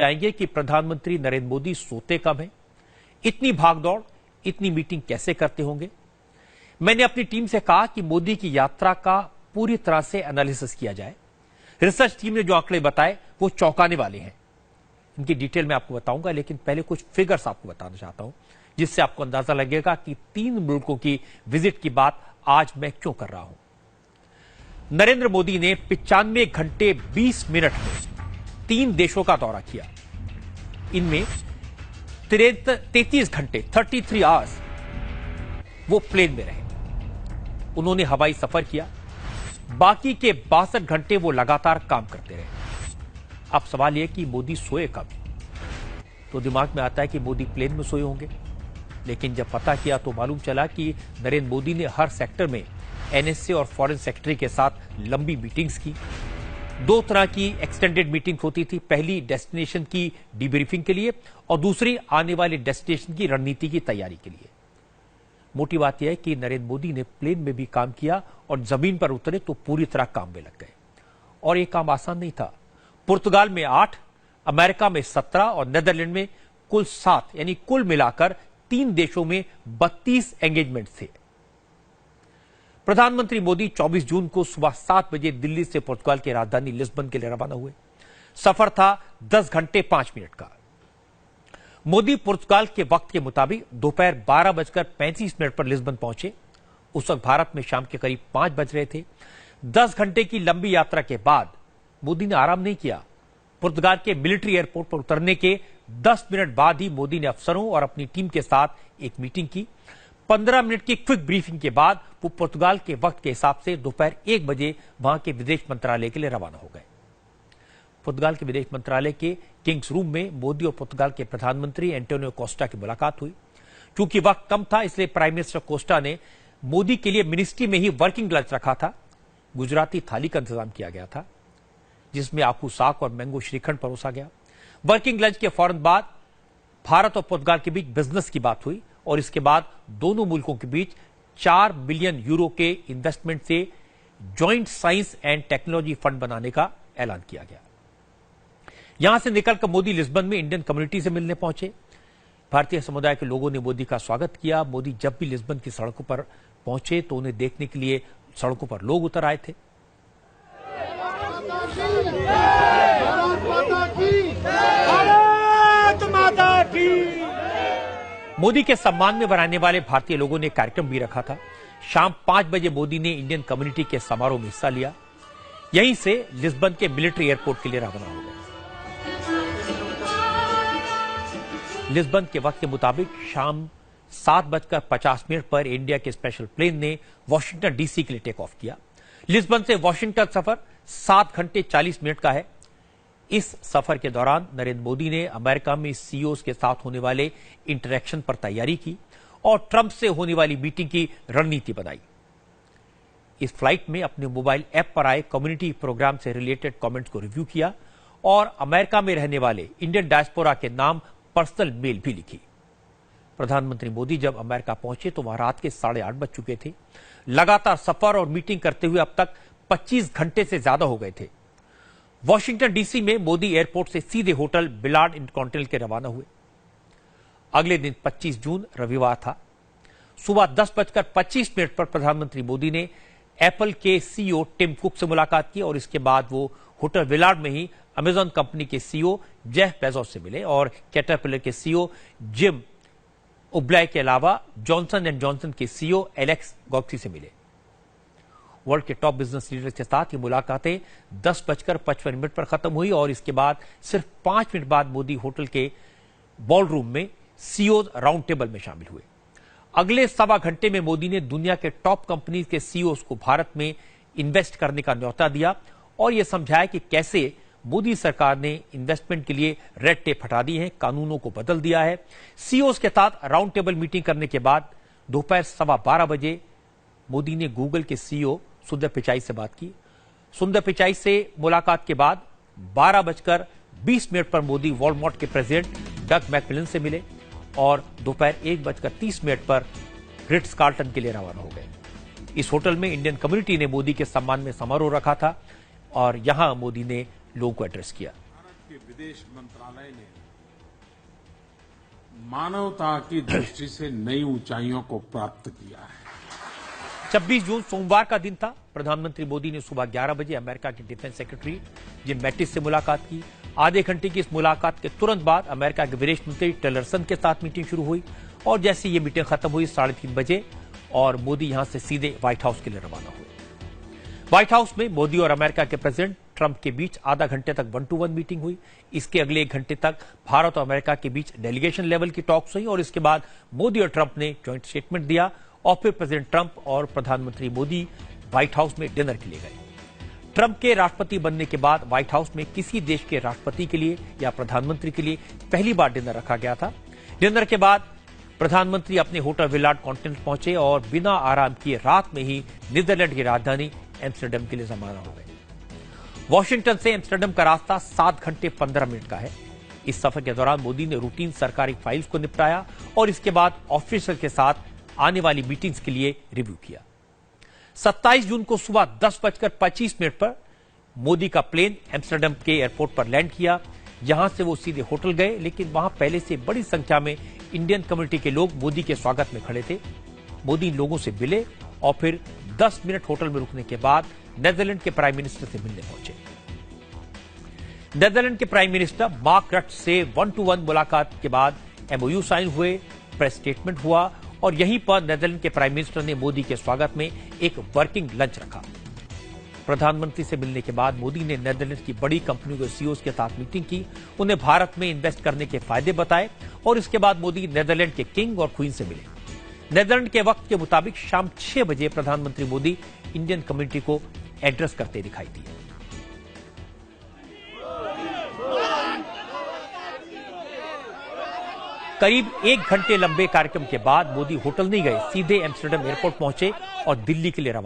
आएंगे कि प्रधानमंत्री नरेंद्र मोदी सोते कब हैं, इतनी भागदौड़, इतनी मीटिंग कैसे करते होंगे। मैंने अपनी टीम से कहा कि मोदी की यात्रा का पूरी तरह से एनालिसिस किया जाए। रिसर्च टीम ने जो आंकड़े बताए वो चौंकाने वाले हैं। इनकी डिटेल मैं आपको बताऊंगा, लेकिन पहले कुछ फिगर्स आपको बताना चाहता हूं जिससे आपको अंदाजा लगेगा कि 3 मुल्कों की विजिट की बात आज मैं क्यों कर रहा हूं। नरेंद्र मोदी ने 95 घंटे 20 मिनट में 3 देशों का दौरा किया। इनमें 33 घंटे 33 आवर्स वो प्लेन में रहे, उन्होंने हवाई सफर किया। बाकी के 62 घंटे वो लगातार काम करते रहे। अब सवाल यह कि मोदी सोए कब, तो दिमाग में आता है कि मोदी प्लेन में सोए होंगे, लेकिन जब पता किया तो मालूम चला कि नरेंद्र मोदी ने हर सेक्टर में एनएसए और फॉरेन सेक्रेटरी के साथ लंबी मीटिंग्स की। 2 तरह की एक्सटेंडेड मीटिंग होती थी, पहली डेस्टिनेशन की डीब्रीफिंग के लिए और दूसरी आने वाले डेस्टिनेशन की रणनीति की तैयारी के लिए। मोटी बात यह है कि नरेंद्र मोदी ने प्लेन में भी काम किया और जमीन पर उतरे तो पूरी तरह काम में लग गए। और यह काम आसान नहीं था। पुर्तगाल में 8, अमेरिका में 17 और नेदरलैंड में कुल 7, यानी कुल मिलाकर 3 देशों में 32 एंगेजमेंट थे। प्रधानमंत्री मोदी 24 जून को सुबह 7 बजे दिल्ली से पुर्तगाल की राजधानी लिस्बन के लिए रवाना हुए। सफर था 10 घंटे 5 मिनट का। मोदी पुर्तगाल के वक्त के मुताबिक दोपहर 12:35 पर लिस्बन पहुंचे। उस वक्त भारत में शाम के करीब 5 बज रहे थे। 10 घंटे की लंबी यात्रा के बाद मोदी ने आराम नहीं किया। पुर्तगाल के मिलिट्री एयरपोर्ट पर उतरने के 10 मिनट बाद ही मोदी ने अफसरों और अपनी टीम के साथ एक मीटिंग की। 15 मिनट की क्विक ब्रीफिंग के बाद वो पुर्तगाल के वक्त के हिसाब से दोपहर 1 बजे वहां के विदेश मंत्रालय के लिए रवाना हो गए। पुर्तगाल के विदेश मंत्रालय के किंग्स रूम में मोदी और पुर्तगाल के प्रधानमंत्री एंटोनियो कोस्टा की मुलाकात हुई। क्योंकि वक्त कम था, इसलिए प्राइम मिनिस्टर कोस्टा ने मोदी के लिए मिनिस्ट्री में ही वर्किंग लंच रखा था। गुजराती थाली का इंतजाम किया गया था, जिसमें आखू साग और मैंगो श्रीखंड परोसा गया। वर्किंग लंच के फौरन बाद भारत और पुर्तगाल के बीच बिजनेस की बात हुई और इसके बाद दोनों मुल्कों के बीच 4 बिलियन यूरो के इन्वेस्टमेंट से joint science and technology fund बनाने का ऐलान किया गया। यहां से निकलकर मोदी लिस्बन में इंडियन कम्युनिटी से मिलने पहुंचे। भारतीय समुदाय के लोगों ने मोदी का स्वागत किया। मोदी जब भी लिस्बन की सड़कों पर पहुंचे तो उन्हें देखने के लिए सड़कों पर लोग उतर आए थे। मोदी के सम्मान में बनाने वाले भारतीय लोगों ने कार्यक्रम भी रखा था। शाम 5 बजे मोदी ने इंडियन कम्युनिटी के समारोह में हिस्सा लिया। यहीं से लिस्बन के मिलिट्री एयरपोर्ट के लिए रवाना हो गए। लिस्बन के वक्त के मुताबिक शाम 7:50 पर इंडिया के स्पेशल प्लेन ने वॉशिंगटन डीसी के लिए टेक ऑफ किया। लिस्बन से वॉशिंगटन सफर 7 घंटे 40 मिनट का है। इस सफर के दौरान नरेंद्र मोदी ने अमेरिका में सीईओज के साथ होने वाले इंटरेक्शन पर तैयारी की और ट्रंप से होने वाली मीटिंग की रणनीति बनाई। इस फ्लाइट में अपने मोबाइल ऐप पर आए कम्युनिटी प्रोग्राम से रिलेटेड कमेंट्स को रिव्यू किया और अमेरिका में रहने वाले इंडियन डायस्पोरा के नाम पर्सनल मेल भी लिखी। प्रधानमंत्री मोदी जब अमेरिका पहुंचे तो वहां रात के 8:30 बज चुके थे। लगातार सफर और मीटिंग करते हुए अब तक 25 घंटे से ज्यादा हो गए थे। वॉशिंगटन डीसी में मोदी एयरपोर्ट से सीधे होटल बिलार्ड इंटरकॉन्टिनेंटल के रवाना हुए। अगले दिन 25 जून रविवार था। सुबह 10:25 पर प्रधानमंत्री मोदी ने एप्पल के सीईओ टिम कुक से मुलाकात की और इसके बाद वो होटल विलार्ड में ही अमेजॉन कंपनी के सीईओ जेफ बेजोस से मिले और कैटरपिलर के सीईओ जिम ओब्लाय के अलावा जॉनसन एंड जॉनसन के सीईओ एलेक्स गॉक्सी से मिले। वर्ल्ड के टॉप बिजनेस लीडर्स के साथ ये मुलाकातें 10:55 पर खत्म हुई और इसके बाद सिर्फ 5 मिनट बाद मोदी होटल के बॉल रूम में सीईओ राउंड टेबल में शामिल हुए। अगले 1.25 घंटे में मोदी ने दुनिया के टॉप कंपनीज के सीईओ को भारत में इन्वेस्ट करने का न्योता दिया और यह समझाया कि कैसे मोदी सरकार ने इन्वेस्टमेंट के लिए रेड टेप हटा दी है, कानूनों को बदल दिया है। सीईओ के साथ राउंड टेबल मीटिंग करने के बाद दोपहर 12:15 बजे मोदी ने गूगल के सीईओ सुंदर पिचाई से बात की। सुंदर पिचाई से मुलाकात के बाद 12:20 पर मोदी वॉलमार्ट के प्रेसिडेंट डग मैकमिलन से मिले और दोपहर 1:30 पर रिट्स कार्लटन के लिए रवाना हो गए। इस होटल में इंडियन कम्युनिटी ने मोदी के सम्मान में समारोह रखा था और यहां मोदी ने लोगों को एड्रेस किया। के विदेश मंत्रालय ने मानवता की दृष्टि से नई ऊंचाइयों को प्राप्त किया है। 26 जून सोमवार का दिन था। प्रधानमंत्री मोदी ने सुबह 11 बजे अमेरिका के डिफेंस सेक्रेटरी जिम मैटिस से मुलाकात की। आधे घंटे की इस मुलाकात के तुरंत बाद अमेरिका के विदेश मंत्री टिलरसन के साथ मीटिंग शुरू हुई और जैसे ये मीटिंग खत्म हुई 3:30 बजे और मोदी यहां से सीधे व्हाइट हाउस के लिए रवाना हुए। व्हाइट हाउस में मोदी और अमेरिका के प्रेसिडेंट ट्रंप के बीच आधा घंटे तक 1-to-1 मीटिंग हुई। इसके अगले 1 घंटे तक भारत और अमेरिका के बीच डेलीगेशन लेवल की टॉक्स हुई और इसके बाद मोदी और ट्रंप ने ज्वाइंट स्टेटमेंट दिया और फिर प्रेसिडेंट ट्रंप और प्रधानमंत्री मोदी व्हाइट हाउस में डिनर के लिए गए। ट्रंप के राष्ट्रपति बनने के बाद व्हाइट हाउस में किसी देश के राष्ट्रपति के लिए या प्रधानमंत्री के लिए पहली बार डिनर रखा गया था। डिनर के बाद प्रधानमंत्री अपने होटल विलार्ड कॉन्टिनेंट पहुंचे और बिना आराम किए रात में ही नीदरलैंड की राजधानी एम्स्टर्डम के लिए रवाना हो गए। वॉशिंगटन से एम्स्टर्डम का रास्ता 7 घंटे 15 मिनट का है। इस सफर के दौरान मोदी ने रूटीन सरकारी फाइल्स को निपटाया और इसके बाद ऑफिसर के साथ आने वाली मीटिंग्स के लिए रिव्यू किया। 27 जून को सुबह 10:25 पर मोदी का प्लेन एम्स्टर्डम के एयरपोर्ट पर लैंड किया। यहां से वो सीधे होटल गए, लेकिन वहां पहले से बड़ी संख्या में इंडियन कम्युनिटी के लोग मोदी के स्वागत में खड़े थे। मोदी इन लोगों से मिले और फिर 10 मिनट होटल में रुकने के बाद नेदरलैंड के प्राइम मिनिस्टर से मिलने पहुंचे। नेदरलैंड के प्राइम मिनिस्टर मार्क रट से 1-to-1 मुलाकात के बाद MOU साइन हुए, प्रेस स्टेटमेंट हुआ और यहीं पर नेदरलैंड के प्राइम मिनिस्टर ने मोदी के स्वागत में एक वर्किंग लंच रखा। प्रधानमंत्री से मिलने के बाद मोदी ने नेदरलैंड की बड़ी कंपनियों के CEOs के साथ मीटिंग की, उन्हें भारत में इन्वेस्ट करने के फायदे बताए और इसके बाद मोदी नेदरलैंड के किंग और क्वीन से मिले। नेदरलैंड के वक्त के मुताबिक शाम 6 बजे प्रधानमंत्री मोदी इंडियन कम्युनिटी को एड्रेस करते दिखाई दिए। करीब 1 घंटे लंबे कार्यक्रम के बाद मोदी होटल नहीं गए, सीधे एम्स्टर्डम एयरपोर्ट पहुंचे और दिल्ली के लिए रवाना